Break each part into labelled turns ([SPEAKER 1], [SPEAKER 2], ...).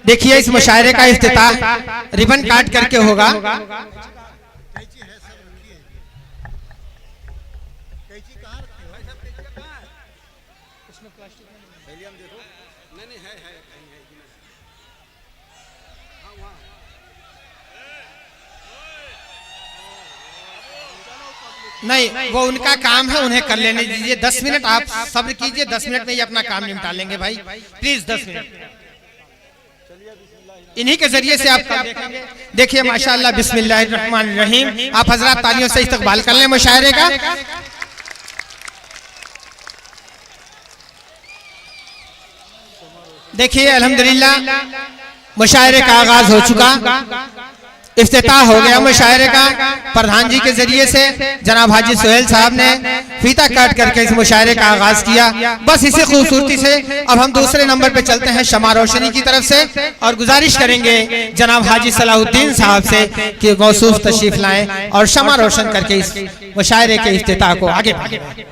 [SPEAKER 1] देखिए इस मुशायरे का इफ्तिताह रिबन काट करके होगा। नहीं, वो उनका काम है, उन्हें कर लेने दीजिए। 10 मिनट आप सब्र कीजिए, 10 मिनट में ये अपना काम निपटा लेंगे भाई, प्लीज 10 मिनट इन्हीं के जरिए से आप देखेंगे। देखिए माशाअल्लाह, बिस्मिल्लाहिर्रहमानिर्रहीम। आप हजरात तालियों से इस्तकबाल कर लें मुशायरे का। देखिए अल्हम्दुलिल्लाह मुशायरे का आगाज हो चुका, इफ्तिताह हो गया मुशायरे का। प्रधान जी के जरिए से जनाब हाजी सुहेल साहब ने फीता काट करके इस मुशायरे का आगाज किया। बस इसी खूबसूरती से अब हम दूसरे नंबर पे चलते हैं शमा रोशनी की तरफ से, और गुजारिश करेंगे जनाब हाजी सलाहुद्दीन साहब से कि मौसूफ तशरीफ लाएं और शमा रोशन करके इस मुशायरे के इफ्तिताह को आगे बढ़ाएं।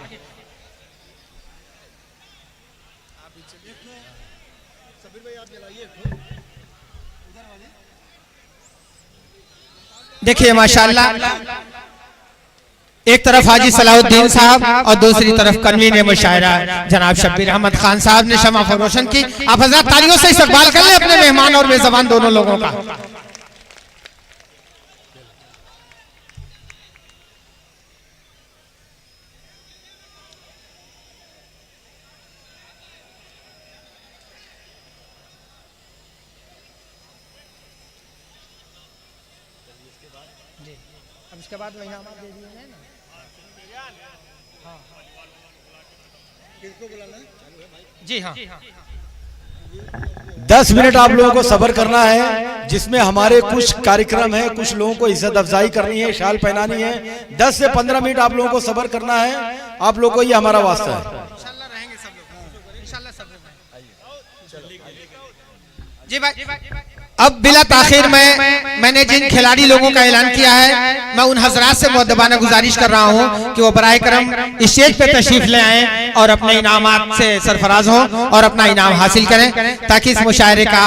[SPEAKER 1] देखिए माशाअल्लाह, एक तरफ हाजी सलाहुद्दीन साहब और दूसरी तरफ कन्वीनर मुशायरा जनाब शब्बीर अहमद खान साहब ने शमा रोशन की। आप हज़रात तालियों से इस्तकबाल कर लें अपने मेहमान और मेजबान दोनों लोगों का। अब इसके बाद वही दे दिए हैं ना। हाँ। किसको बुलाना? जी हाँ।
[SPEAKER 2] 10 मिनट आप लोगों को सब्र करना है, जिसमें हमारे कुछ कार्यक्रम है, कुछ लोगों को इज्जत अफजाई करनी है, शाल पहनानी है। 10 से 15 मिनट आप लोगों को सब्र करना है। आप लोगों को ये हमारा वास्ता है।
[SPEAKER 1] इंशाल्लाह रहेंगे सब लोग, इंशाल्लाह सब लोग। जी भाई, अब बिला ताखिर मैंने जिन खिलाड़ी लोगों का ऐलान किया है, मैं उन हजरात से मुअद्दबाना गुजारिश कर रहा हूं कि वो बराए करम स्टेज पे तशरीफ ले आएं और अपने इनामात से सरफराज हों और अपना इनाम हासिल करें, ताकि इस मुशायरे का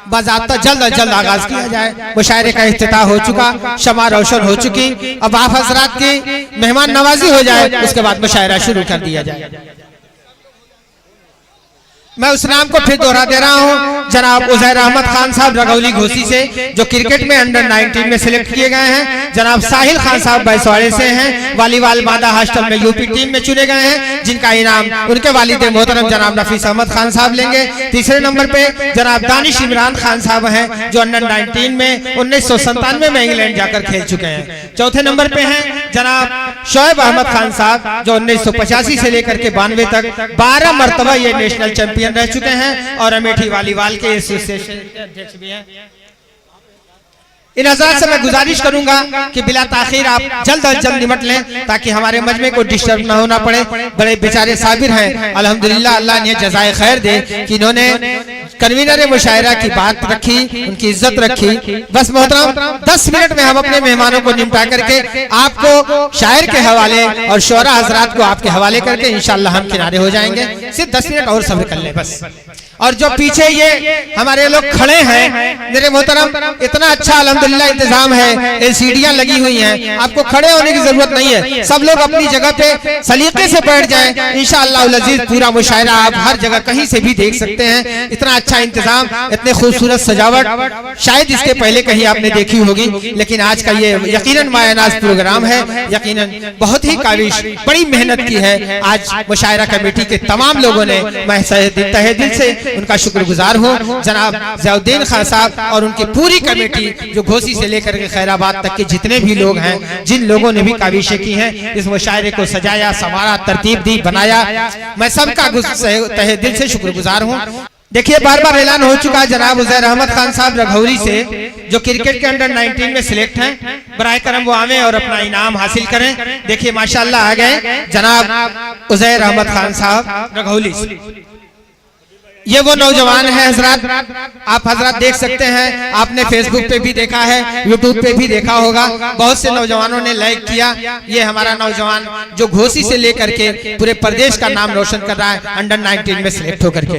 [SPEAKER 1] बाज़ाब्ता जल्द अज जल्द आगाज किया जाए। मुशायरे का इफ्तिताह हो चुका, शमा रोशन हो चुकी, अब आप हजरात की मेहमान नवाजी हो जाए, उसके बाद मुशायरा शुरू कर दिया जाए। मैं उस नाम को फिर दोहरा दे रहा हूं, जनाब उजैर अहमद खान साहब रगौली घोसी से, जो क्रिकेट में अंडर 19 में सिलेक्ट किए गए हैं। जनाब साहिल खान साहब बैसवाड़े से हैं, वालीवाल मादा हॉस्टल में यूपी टीम में चुने गए हैं, जिनका इनाम उनके वालिद मोहतरम जनाब नफीस अहमद खान साहब लेंगे। तीसरे नंबर पे जनाब दानिश इमरान खान साहब हैं, जो अंडर 19 में 1997 में इंग्लैंड जाकर खेल चुके हैं। चौथे नंबर पे हैं जनाब शोएब अहमद खान साहब, जो 1985 से लेकर के 92 तक 12 मरतबा ये नेशनल चैंपियन रह चुके हैं और अमेठी वालीबाल के एसोसिएशन के अध्यक्ष भी हैं। इन हज़रात से मैं गुजारिश करूंगा कि बिला ताखीर आप जल्द अज जल्द निमट लें, ताकि हमारे मजमे को डिस्टर्ब ना होना पड़े। बड़े बेचारे साबिर हैं, अल्हम्दुलिल्लाह, अल्लाह ने जज़ाए खैर दे कि इन्होंने कन्वीनर मुशायरा की बात रखी, उनकी इज्जत रखी। बस मोहतरम 10 मिनट में हम अपने मेहमानों को निपटा करके आपको शायर के हवाले और शोरा हजरात को आपके हवाले करके इंशाअल्लाह हम किनारे हो जाएंगे। सिर्फ 10 मिनट और सब्र कर लें बस। और जो पीछे ये हमारे लोग खड़े हैं मेरे मोहतरम, इतना अच्छा अल्हम्दुलिल्लाह इंतजाम है, एलसीडियां लगी हुई हैं, आपको खड़े होने की जरूरत नहीं है। सब लोग अपनी जगह पे सलीके से बैठ जाएं, इंशाअल्लाह उल अजीज पूरा मुशायरा आप हर जगह कहीं से भी देख सकते हैं। इतना अच्छा इंतजाम, इतने खूबसूरत सजावट शायद इसके पहले कहीं आपने देखी होगी, लेकिन आज का ये यकीनन मायनाज प्रोग्राम है, यकीनन बहुत ही काबिश, बड़ी मेहनत की है आज मुशायरा कमेटी के तमाम लोगों ने। मैं तहे दिल से उनका शुक्रगुजार हूँ, जनाब ज़ियाउद्दीन खान साहब और उनकी पूरी कमेटी, जो घोसी से लेकर के खैराबाद तक के जितने भी लोग हैं, जिन लोगों ने भी काविशें की हैं, इस मुशायरे को सजाया, संवारा, तरतीब दी, बनाया, मैं सबका तहे दिल से शुक्रगुजार हूँ। देखिए बार बार ऐलान हो चुका है जनाब उजैर अहमद खान साहब रघौरी से, जो क्रिकेट के अंडर 19 में सिलेक्ट हैं, बराए करम वो आवे और अपना इनाम हासिल करें। देखिए माशाअल्लाह आ गए जनाब उजैर अहमद खान साहब रघौली से। ये वो नौजवान है हजरात, आप हजरात देख सकते हैं, आपने फेसबुक पे भी देखा है, यूट्यूब पे भी देखा होगा, बहुत से नौजवानों ने लाइक किया। ये हमारा नौजवान जो घोसी से लेकर के पूरे प्रदेश का नाम रोशन कर रहा है, अंडर 19 में सिलेक्ट होकर के।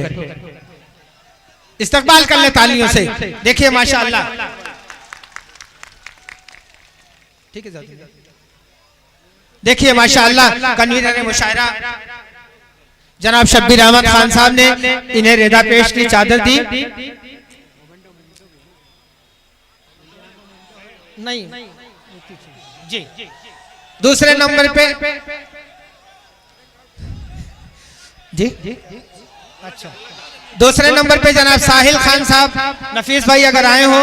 [SPEAKER 1] इस्तकबाल कर ले तालियों से। देखिए माशाअल्लाह, ठीक है, देखिए माशाअल्लाह कन्वीनर मुशायरा जनाब शब्बीर अहमद खान साहब ने इन्हें रेदा पेश की चादर दी। नहीं जी, दूसरे नंबर पे जी, अच्छा, दूसरे नंबर पे जनाब साहिल खान साहब, नफीस भाई अगर आए हो,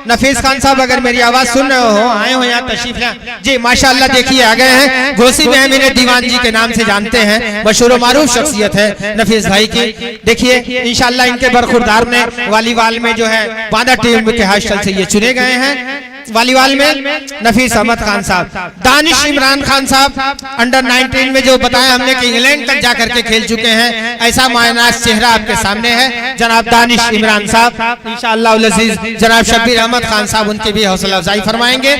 [SPEAKER 1] नफीस खान साहब अगर मेरी आवाज सुन रहे हो, आए हो यहाँ तशरीफ लाएं जी। माशाअल्लाह देखिए आ गए हैं, घोसी में हम इन्हें दीवान जी के नाम से जानते हैं, मशहूर मारूफ शख्सियत है नफीस भाई की। देखिए इंशाअल्लाह इनके बरखुरदार ने वालीवाल में जो है बांदा टीम के हॉस्टल से ये चुने गए हैं। वालीवाल में नफीस अहमद खान साहब, दानिश इमरान खान साहब अंडर 19 में जो बताया हमने कि इंग्लैंड तक जाकर के खेल चुके हैं, ऐसा मायनाज चेहरा आपके सामने है जनाब दानिश इमरान साहब। इंशाअल्लाह उल अजीज जनाब शब्बीर अहमद खान साहब उनकी भी हौसला अफजाई फरमाएंगे।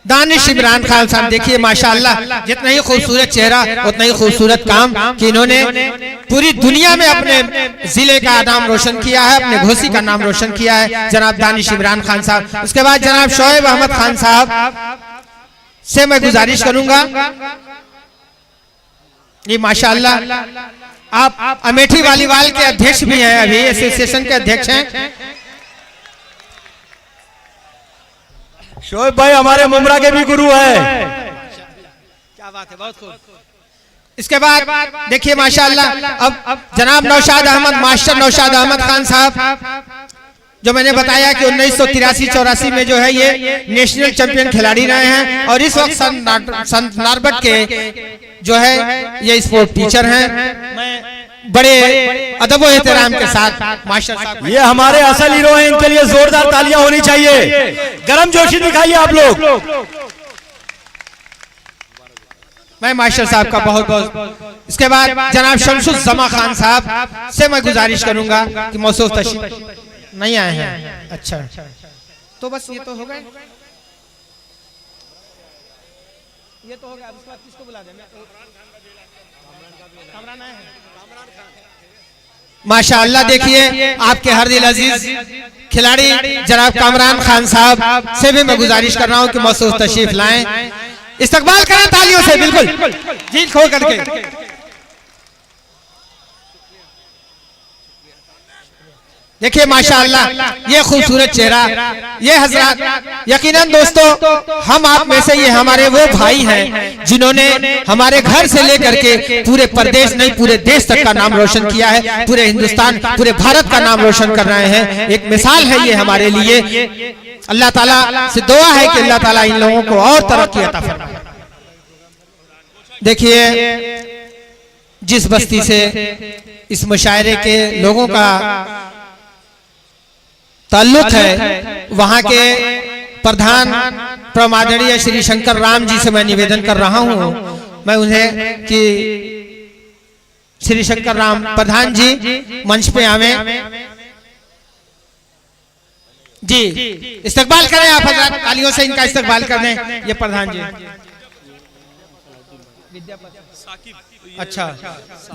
[SPEAKER 1] दानिश इमरान खान साहब देखिए माशाअल्लाह, जितना ही खूबसूरत चेहरा उतना ही खूबसूरत काम कि इन्होंने पूरी दुनिया में अपने जिले का नाम रोशन किया है, अपने घोसी का नाम रोशन किया है जनाब दानिश इमरान खान साहब। उसके बाद जनाब शोएब अहमद खान साहब से मैं गुजारिश करूंगा, ये माशाअल्लाह आप अमेठी वालीवाल के अध्यक्ष भी हैं, अभी एसोसिएशन के अध्यक्ष हैं।
[SPEAKER 2] शोएब भाई हमारे मुमरा के भी गुरु है।
[SPEAKER 1] क्या बात है, बहुत खूब। इसके बाद देखिए माशाअल्लाह अब जनाब नौशाद अहमद, मास्टर नौशाद अहमद खान साहब, जो मैंने बताया कि 1983-84 में जो है ये नेशनल चैंपियन खिलाड़ी रहे हैं और इस वक्त संत नारबट के जो है ये स्पोर्ट टीचर हैं। मैं बड़े अदब व एहतराम के साथ मास्टर साहब,
[SPEAKER 2] ये हमारे असल हीरो हैं, इनके लिए जोरदार तालियां होनी चाहिए, गरम जोशी दिखाइए आप लोग।
[SPEAKER 1] मैं मास्टर साहब का बहुत बहुत। इसके बाद जनाब शमसुज़्ज़मा खान साहब से मैं गुजारिश करूंगा कि मौसूफ तशरीफ नहीं आए हैं। अच्छा, तो बस ये तो हो गए, ये तो हो गया। अब इसके बाद किसको बुला दें? कामरान आए हैं। माशाअल्लाह देखिए आपके हर दिल अजीज खिलाड़ी जनाब कामरान खान साहब से भी मैं गुजारिश कर रहा हूं कि मौसूफ तशरीफ लाएं, इस्तकबाल करें तालियों से, बिल्कुल जी खोल करके। देखिए माशाअल्लाह ये खूबसूरत चेहरा, ये हजरत यकीनन दोस्तों हम आप में से ये हमारे वो भाई हैं जिन्होंने हमारे घर से लेकर के पूरे प्रदेश नहीं पूरे देश तक का नाम रोशन किया है, पूरे हिंदुस्तान पूरे भारत का नाम रोशन कर रहे हैं। एक मिसाल है ये हमारे लिए। अल्लाह ताला से दुआ है कि अल्लाह ताला इन लोगों को और तरक्की अता फरमाए। देखिए जिस बस्ती से इस मुशायरे के लोगों का ताल्लुक है, वहां के प्रधान प्रमादरणीय श्री शंकर राम जी से मैं निवेदन कर रहा हूं, मैं उन्हें कि श्री शंकर राम प्रधान जी मंच पे आवे जी, इस्तकबाल करें आप हज़रात, तालियों से इनका इस्तकबाल कर दें। ये प्रधान जी, अच्छा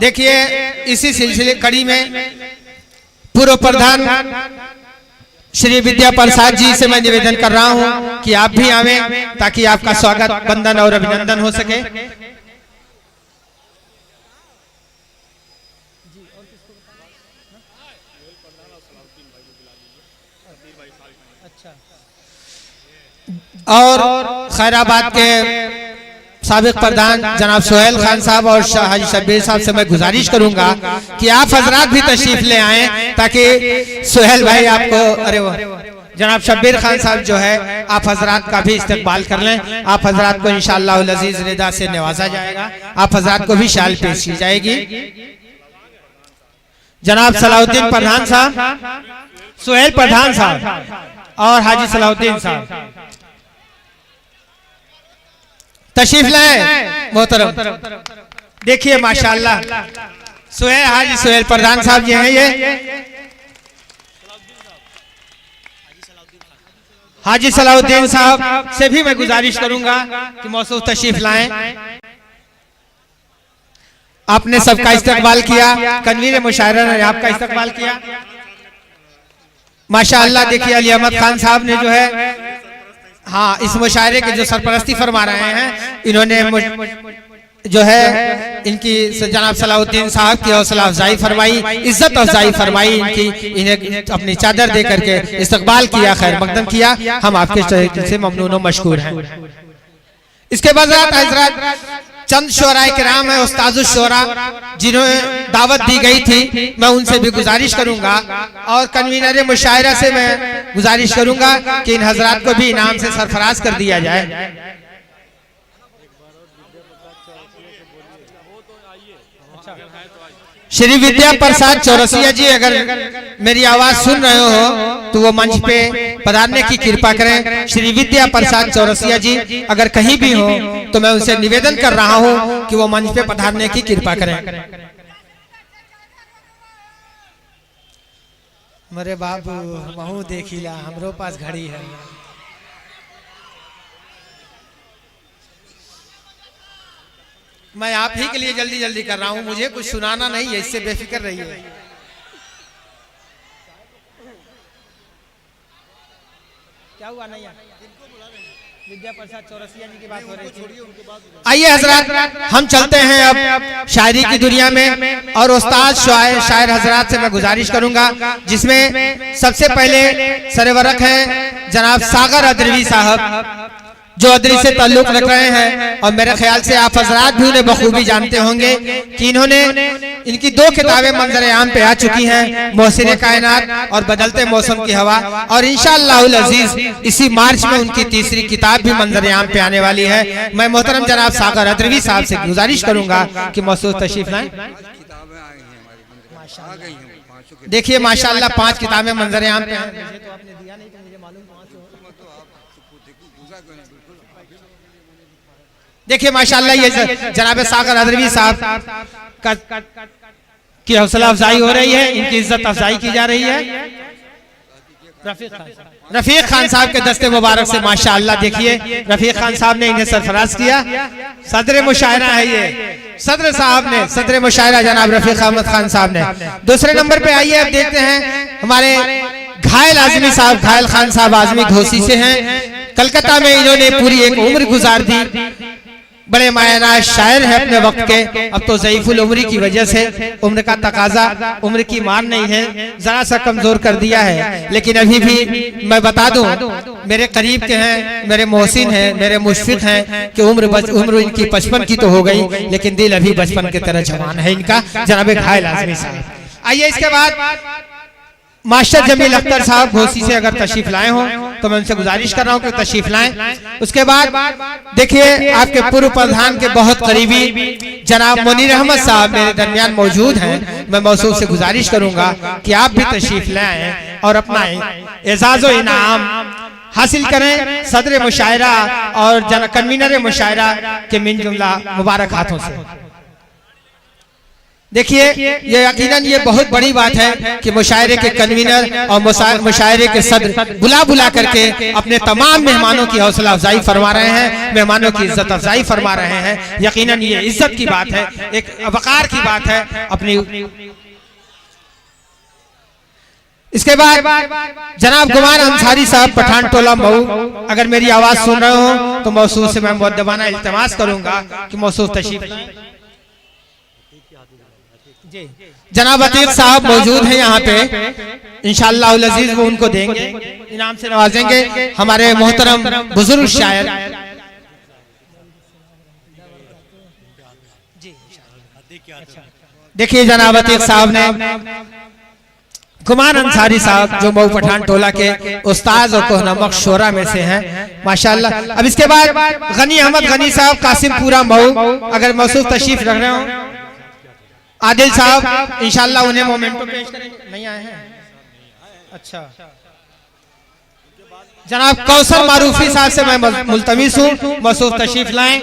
[SPEAKER 1] देखिए इसी सिलसिले कड़ी में पूर्व प्रधान श्री विद्या प्रसाद जी से मैं निवेदन कर रहा हूं कि आप भी आवें ताकि आपका स्वागत वंदन और अभिनंदन हो सके। और खैराबाद के साबिक प्रधान जनाब सोहेल खान साहब और हाजी शब्बीर साहब से मैं गुजारिश करूंगा कि आप हजरात भी तशरीफ ले आए ताकि सोहेल भाई आपको, अरे वो जनाब शब्बीर खान साहब जो है आप हजरात का भी इस्तकबाल कर लें। आप हजरात को इंशाअल्लाह उल अजीज रिदा से नवाजा जाएगा, आप हजरात को भी शाल पेश की जाएगी। जनाब सलाहुद्दीन प्रधान साहब, सोहेल प्रधान साहब और हाजी सलाहुद्दीन साहब तशरीफ लाए मोहतरम। देखिए माशाअल्लाह सोहेल हाजी सोहेल प्रधान साहब जी हैं, ये हाजी सलाहुद्दीन साहब से भी मैं गुजारिश करूंगा कि मौसूफ तशरीफ लाएं। आपने सबका इस्तकबाल किया, कन्वीर मुशायरा ने आपका इस्तकबाल किया। माशाअल्लाह देखिए अली अहमद खान साहब ने जो है हाँ इस मुशायरे के जो सरपरस्ती फरमा रहे हैं, इन्होंने जो है इनकी जनाब सलाहुद्दीन साहब की हौसला अफजाई फरमाई, इज्जत अफजाई फरमाई इनकी, इन्हें अपनी चादर दे करके इस्तकबाल किया, खैर मकदम किया। हम आपके से ममनून व मशकूर हैं। इसके बाद हजरत चंद शोराए किराम है, उस्ताजुल शोरा जिन्हें दावत दी गई थी, मैं उनसे भी गुजारिश करूंगा और कन्वीनर मुशायरा से मैं गुजारिश करूंगा कि इन हजरात को भी इनाम से सरफराज कर दिया जाए। श्री विद्या प्रसाद चौरसिया जी अगर मेरी आवाज सुन रहे हो तो वो मंच पे पधारने की कृपा करें। श्री विद्या प्रसाद चौरसिया जी अगर कहीं भी हो तो मैं उनसे निवेदन कर रहा हूं कि वो मंच पे पधारने की कृपा करें। मेरे बाबू महू देखिला हमरो पास घड़ी है। मैं आप ही के लिए जल्दी जल्दी कर रहा हूं, मुझे कुछ सुनाना नहीं है, इससे बेफिक्र रहिए। क्या हुआ नहीं विद्या प्रसाद चौरसिया जी की बात हो रही थी। आइए हजरात हम चलते हैं अब शायरी की दुनिया में और उस्ताद शायर हजरात से मैं गुजारिश करूंगा, जिसमें सबसे पहले सरवरक है जनाब सागर अदरवी साहब जो अदरी से ताल्लुक रख रहे हैं और मेरे ख्याल से आप हजरात भी उन्हें बखूबी जानते होंगे कि इन्होंने इनकी 2 किताबें मंजर आम पे आ चुकी हैं, मोहसिन कायनात और बदलते मौसम की हवा, और इंशाअल्लाहुल अजीज इसी मार्च में उनकी 3री किताब भी मंजर आम पे आने वाली है। मैं मोहतरम जनाब सागर अदरवी साहब से गुजारिश करूंगा कि मौसूद तशरीफ लाएं। देखिए माशाअल्लाह 5 किताबें मंजर आम पे देखिए माशाअल्लाह ये जनाब सागर अदरवी साहब की हौसला अफजाई हो रही है, इनकी इज्जत अफजाई की जा रही है। रफीक खान साहब के दस्ते मुबारक से माशाअल्लाह देखिए रफीक खान साहब ने इन्हें सरफराज किया। सदर मुशायरा है ये, सदर साहब ने, सदर मुशायरा जनाब रफीक अहमद खान साहब ने। दूसरे नंबर पे आइए अब देखते हैं हमारे घायल आजमी साहब, घायल खान साहब आजमी घोसी से हैं। कलकत्ता में इन्होंने पूरी एक उम्र गुजार दी, बड़े मायनाज शायर है अपने वक्त के। अब तो ज़ईफुल उम्री की वजह से उम्र का तकाजा, उम्र की मान नहीं है, जरा सा कमजोर कर दिया है, लेकिन अभी भी मैं बता दूं मेरे करीब के हैं, मेरे मोहसिन हैं, मेरे मुशफिक हैं कि उम्र इनकी 55 की तो हो गई, लेकिन दिल अभी बचपन की तरह जवान है इनका, जनाब घायल आजमी साहब। आइए इसके बाद मास्टर जमील अख्तर साहब घोसी से अगर तशरीफ लाए हो तो मैं उनसे गुजारिश कर रहा हूं कि तशरीफ लाएं। उसके बाद देखिए आपके पूर्व प्रधान के बहुत करीबी जनाब मुनीर अहमद साहब मेरे दरमियान मौजूद हैं। मैं मौसूल से गुजारिश करूंगा कि आप भी तशरीफ लाएं और अपना एजाज व इनाम हासिल करें सदर मुशायरा और कन्वीनर मुशायरा के मिन जुमला मुबारक हाथों से। देखिए ये यकीनन ये बहुत बड़ी बात है कि मुशायरे के कन्वीनर और मुशायरे के सदर बुला बुला करके अपने तमाम मेहमानों की हौसला अफजाई फरमा रहे हैं, मेहमानों की इज्जत अफजाई फरमा रहे हैं। यकीनन ये इज्जत की बात है, एक वकार की बात है अपनी। इसके बाद जनाब गुमान अंसारी साहब पठान टोला मऊ, अगर मेरी आवाज सुन रहे हो तो मौसूल से मैं मुअद्दबाना इल्तिमास करूंगा कि मौसूल तशरीफ। जनाब अतीक साहब मौजूद हैं यहाँ पे, इंशाअल्लाह अजीज वो उनको देंगे, इनाम से नवाजेंगे हमारे मोहतरम बुजुर्ग शायर। देखिए जनाब अतीक साहब ने गुमान अंसारी साहब जो मऊ पठान टोला के उस्ताद और कोहनमक शोरा में से हैं माशाअल्लाह। अब इसके बाद गनी अहमद गनी साहब कासिमपुरा मऊ, अगर मौसूफ तशरीफ रख रहे हो। आदिल साहब इंशाअल्लाह उन्हें मोमेंटो पेश करेंगे, नहीं आए हैं। अच्छा जनाब कौसर मारूफी साहब से मैं मुल्तमिस हूँ मौसूफ तशरीफ लाएं।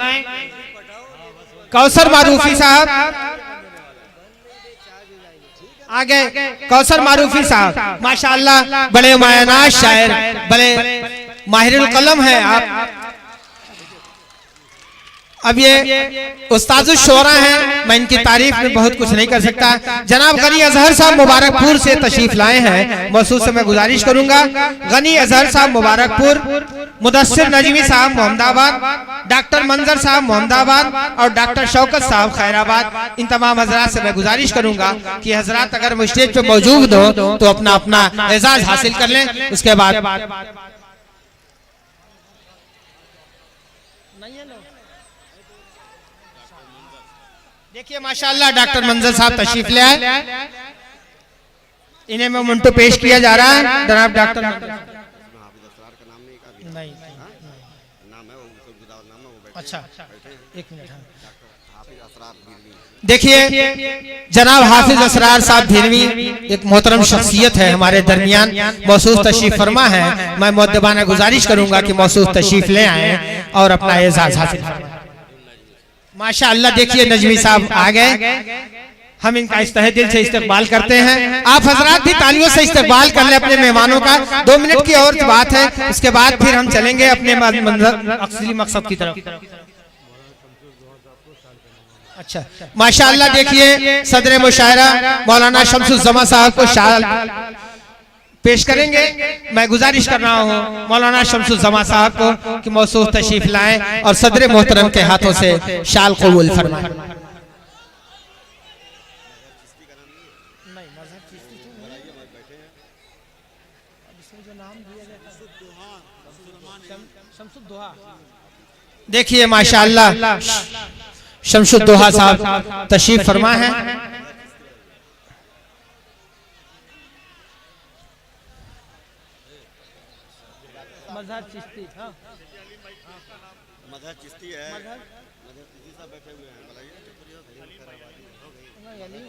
[SPEAKER 1] कौसर मारूफी साहब आ गए। कौसर मारूफी साहब माशाअल्लाह बड़े मायनाज शायर, बड़े माहिरुल कलम है आप। अब ये उस्तादुल शोरा हैं, मैं इनकी तारीफ में बहुत कुछ नहीं कर सकता। जनाब गनी अजहर साहब मुबारकपुर से तशरीफ लाए हैं, मौसूद से मैं गुजारिश करूंगा गनी अजहर साहब मुबारकपुर, मुदस्सिर नजमी साहब मोहम्मदाबाद, डॉक्टर मंजर साहब मोहम्मदाबाद और डॉक्टर शौकत साहब खैराबाद, इन तमाम हजरात से मैं गुजारिश करूंगा कि हजरात अगर वो स्टेज पे मौजूद हो तो अपना अपना एजाज हासिल कर लें। उसके बाद देखिए माशाअल्लाह डॉक्टर मंजर साहब तशरीफ ले आए, इन्हें मैं मुंटो पेश किया जा रहा है। जनाब डॉक्टर नहीं अच्छा एक मिनट, देखिए जनाब हाफिज असरार साहब धिरवी एक मोहतरम शख्सियत है हमारे दरमियान, मौसूद तशरीफ फरमा है। मैं मुअद्दबाना गुजारिश करूंगा कि मौसूद तशरीफ ले आए और अपना एजाज हासिल करें। माशाअल्लाह देखिए नजमी साहब आ गए, हम इनका तहे दिल से इस्तकबाल करते हैं। आप हजरात भी तालियों से इस्तकबाल कर ले अपने मेहमानों का। 2 मिनट की और बात है, उसके बाद फिर हम चलेंगे अपने असली मकसद की तरफ। अच्छा माशाअल्लाह देखिए सदर मुशायरा मौलाना शम्सुज़्ज़मा साहब को शाल पेश करेंगे। मैं गुजारिश कर रहा हूँ मौलाना शम्सुज़्ज़मा साहब को कि मौसूद तशरीफ लाएं और सदर मोहतरम के हाथों से शाल कबूल फरमाएं। देखिए माशाअल्लाह शम्सुद्दोहा साहब तशरीफ फरमा है। मजहर चिश्ती है, मजहर चिश्ती साहब बैठे हुए हैं, बताइए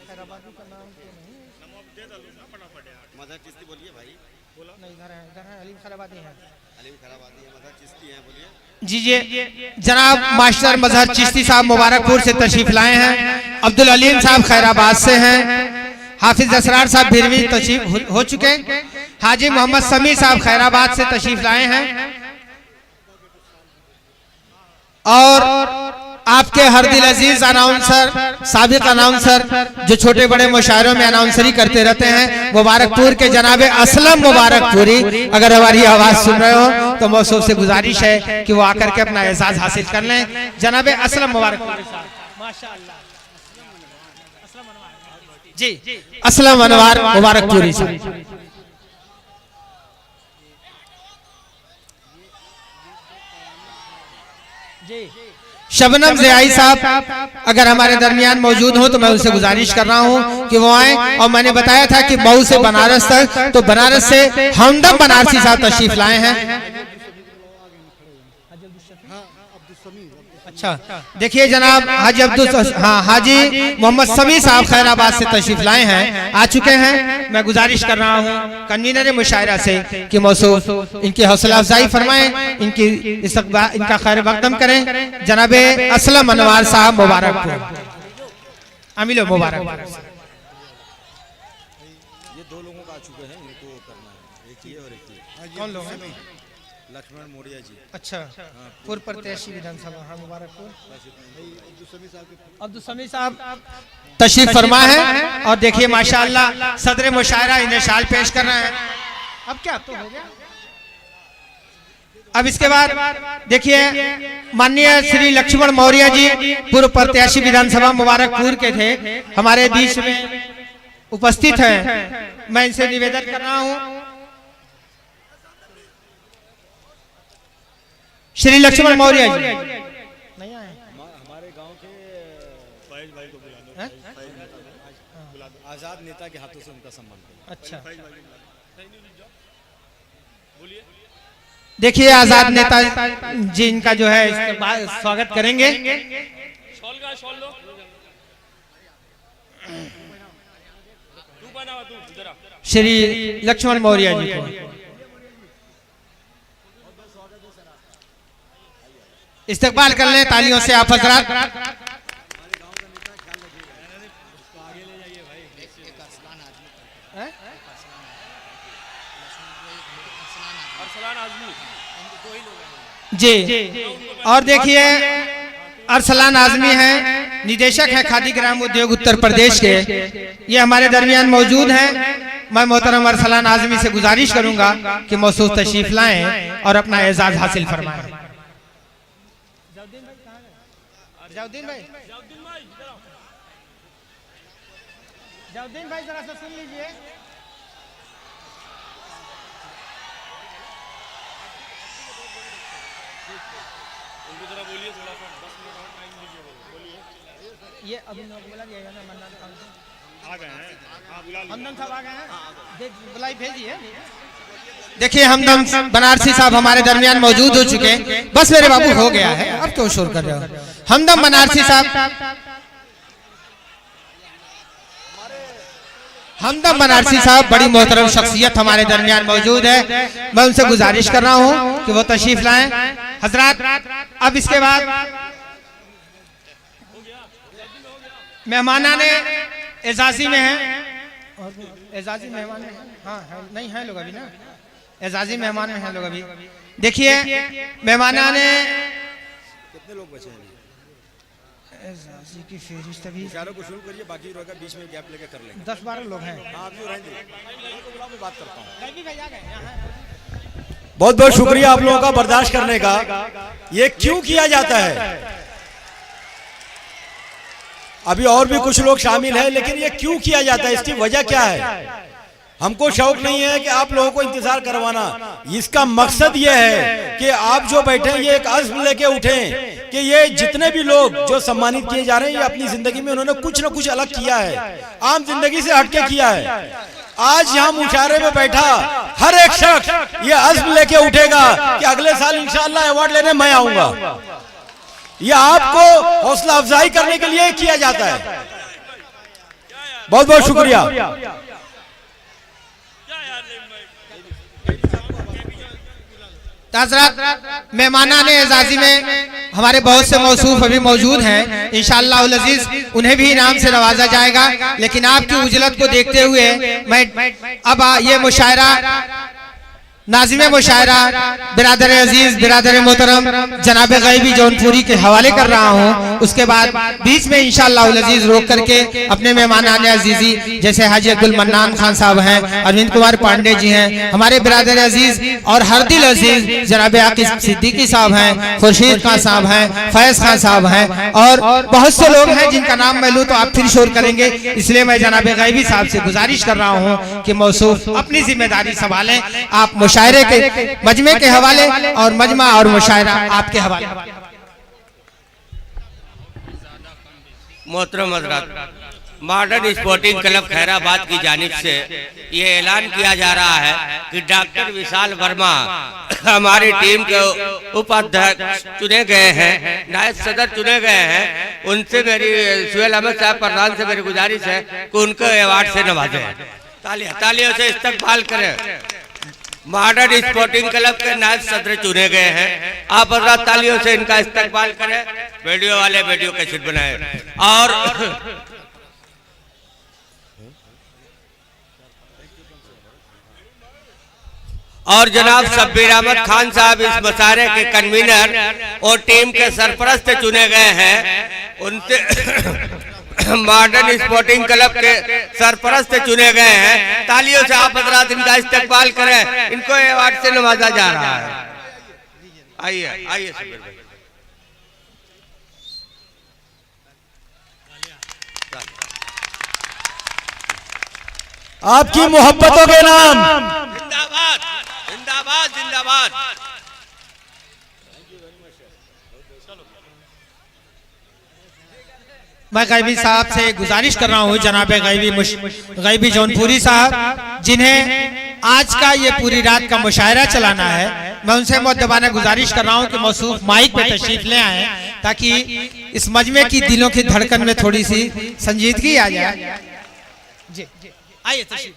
[SPEAKER 1] खैराबादी का नाम तो नहीं मजहर चिश्ती बोलिए भाई, बोलो नहीं इधर है अलीम खैराबादी है, मजहर चिश्ती है बोलिए जी। ये जनाब मास्टर मजहर चिश्ती साहब मुबारकपुर से तशरीफ लाए हैं, अब्दुल अलीम साहब खैराबाद से हैं, हाफिज असरार साहब भिरवी तशरीफ हो चुके, हाजी मोहम्मद समी साहब खैराबाद से तशरीफ लाए हैं और आपके हर दिल अजीज अनाउंसर साबिक अनाउंसर जो छोटे बड़े मुशायरों में अनाउंसरी करते रहते हैं मुबारकपुर के जनाबे असलम मुबारकपुरी, अगर हमारी आवाज सुन रहे हो तो मौसूद से गुजारिश है कि वो आकर के अपना एजाज हासिल कर लें। जनाबे असलम मुबारकपुरी माशाअल्लाह जी, असलम अनवार मुबारकपुरी साहब। शबनम ज़ियाई साहब अगर हमारे दरमियान मौजूद हो तो मैं उनसे गुजारिश कर रहा हूं कि वो आए। और मैंने बताया था कि मऊ से बनारस तक, तो बनारस से हमदम बनारसी साहब तशरीफ लाए हैं। अच्छा देखिए जनाब हाजी हाजी मोहम्मद समी साहब खैराबाद से तशरीफ लाए हैं, आ चुके हैं। मैं गुजारिश कर रहा हूं कन्वीनर मुशायरा से कि मौसूद इनकी हौसला अफजाई फरमाएं, इनका खैर मकदम करें। जनाबे असलम अनवार साहब मुबारकपुर, अमीलो मुबारक।
[SPEAKER 2] ये 2 लोगों का आ चुके हैं, इनको करना है, एक ये और एक ये।
[SPEAKER 1] कौन लोग हैं?
[SPEAKER 2] लक्ष्मण मोरिया जी।
[SPEAKER 1] अच्छा पूर्व प्रत्याशी विधानसभा हाँ मुबारकपुर अब्दुल समी साहब तशरीफ फरमा है। और देखिए माशाअल्लाह सदर मुशायरा इन्हें शाल पेश कर रहे हैं। अब क्या तो हो गया। अब इसके बाद देखिए माननीय श्री लक्ष्मण मौर्य जी पूर्व प्रत्याशी विधानसभा मुबारकपुर के थे, हमारे बीच में उपस्थित हैं। मैं इनसे निवेदन कर रहा हूँ श्री लक्ष्मण मौर्य जी नहीं आए,
[SPEAKER 2] हमारे गांव के भाई को बुला दो, आजाद नेता के हाथों से उनका सम्मान।
[SPEAKER 1] अच्छा देखिए आजाद नेता जी इनका जो है स्वागत करेंगे। श्री लक्ष्मण मौर्य जी को इस्तकबाल कर लें तालियों से आप हजरात। जी और देखिए अरसलान आजमी हैं, निदेशक हैं खादी ग्राम उद्योग उत्तर प्रदेश के, ये हमारे दरमियान मौजूद हैं। मैं मोहतरम अरसलान आजमी से गुजारिश करूंगा कि मौसूफ तशरीफ लाएं और अपना एजाज हासिल फरमाएं। जाउद्दीन भाई जरा सा सुन लीजिए। ये अभी बुला दिया ना मन्नान खान आ गए हैं, हमदम साहब आ गए हैं, बुलाई भेजिए। देखिए हमदम बनारसी साहब हमारे दरमियान मौजूद हो चुके हैं। बस मेरे बाबू हो गया है, अब क्यों शोर कर रहे हो। हमदम बनारसी साहब, हमदम बनारसी साहब बड़ी मोहतरम शख्सियत हमारे दरमियान मौजूद है। मैं उनसे गुजारिश कर रहा हूं कि वो तशरीफ लाएं। हजरात, अब इसके बाद मेहमानाने एजाजी में हैं, एजाजी मेहमान में हैं, हाँ नहीं है लोग अभी ना, एजाजी मेहमान में हैं लोग अभी। देखिए मेहमानाने
[SPEAKER 2] कितने लोग बचे हैं
[SPEAKER 1] एजाजी की फेरिस्त अभी,
[SPEAKER 2] इशारों को शुरू करिए, बाकी रहेगा बीच में गैप लेके कर लेंगे।
[SPEAKER 1] 10-12 लोग हैं।
[SPEAKER 2] आप जो रहेंगे मैं बात करता हूँ। बहुत बहुत शुक्रिया आप लोगों का बर्दाश्त करने का। ये क्यों किया जाता है, अभी और भी कुछ लोग शामिल हैं, लेकिन ये क्यों किया जाता है, इसकी वजह क्या है। हमको शौक नहीं है कि आप लोगों को इंतजार करवाना, इसका मकसद ये है कि आप जो बैठे हैं ये एक अज़्म लेके उठें कि ये जितने भी लोग जो सम्मानित किए जा रहे हैं, ये अपनी जिंदगी में उन्होंने कुछ ना कुछ अलग किया है, आम जिंदगी से हटके किया है। आज यहाँ मुशायरे में बैठा हर एक शख्स ये अज़्म लेके उठेगा कि अगले साल इंशाअल्लाह अवार्ड लेने मैं आऊंगा। ये आपको हौसला अफजाई करने के लिए किया जाता है। बहुत बहुत शुक्रिया।
[SPEAKER 1] हज़रात, मेहमानाने एजाजी में हमारे बहुत से मौसूफ अभी मौजूद हैं, इंशाअल्लाह उल अज़ीज़ उन्हें भी इनाम से नवाजा जाएगा। लेकिन आपकी उजलत को देखते हुए मैं अब ये मुशायरा नाज़िम मुशायरा बिरादर अजीज बिरादर मोहतरम जनाब गैबी जौनपुरी के हवाले कर रहा हूँ। उसके बाद बीच में इंशाअल्लाह उल अजीज रोक करके अपने मेहमान अजीजी जैसे हाजी अब्दुल मन्नान खान साहब हैं, अरविंद कुमार पांडे जी हैं, हमारे बिरादर अजीज और हरदिल अजीज जनाब आकिब सिद्दीकी साहब हैं, खुर्शीद खान साहब हैं, फैज खान साहब हैं और बहुत से लोग हैं जिनका नाम मैं लूँ तो आप फिर शोर करेंगे। इसलिए मैं जनाब गैबी साहब से गुजारिश कर रहा हूँ कि मौसूफ अपनी जिम्मेदारी संभालें। आप मुशायरे के मजमे के हवाले और मजमा और मुशायरा आपके हवाले।
[SPEAKER 3] मोहतरम हज़रात, मॉडर्न स्पोर्टिंग क्लब खैराबाद की जानिब से ये ऐलान किया जा रहा है कि डॉक्टर विशाल वर्मा हमारी टीम के उपाध्यक्ष चुने गए हैं, नायब सदर चुने गए हैं। उनसे मेरी सुहेल अहमद साहब प्रधान से मेरी गुजारिश है कि उनको अवार्ड से नवाजें। तालियों से इस्तकबाल करें। मॉडर्न स्पोर्टिंग क्लब के नायब सदर चुने गए हैं, आप हज़रात तालियों से इनका इस्तकबाल करें। वीडियो वाले वीडियो कैसेट बनाए और जनाब शब्बीर अहमद खान साहब इस मुशायरे के कन्वीनर और टीम के सरपरस्त चुने गए हैं। उनसे मॉडर्न स्पोर्टिंग क्लब के सरपरस्त चुने गए हैं। तालियों से आप हज़रात इनका इस्तकबाल करें। इनको अवार्ड से नवाजा जा रहा है। आइए आइए शब्बीर भाई।
[SPEAKER 2] आपकी मोहब्बतों के नाम
[SPEAKER 3] जिंदाबाद जिंदाबाद जिंदाबाद।
[SPEAKER 1] मैं गैबी साहब से गुजारिश कर रहा हूँ, जनाब गैबी जौनपुरी साहब जिन्हें आज का ये पूरी रात का मुशायरा चलाना है, मैं उनसे मुअद्दबाना गुजारिश कर रहा हूँ कि मौसूफ माइक पे तशरीफ ले आए ताकि इस मजमे की दिलों की धड़कन में थोड़ी सी संजीदगी आ जाए। जी आइए तशरीफ।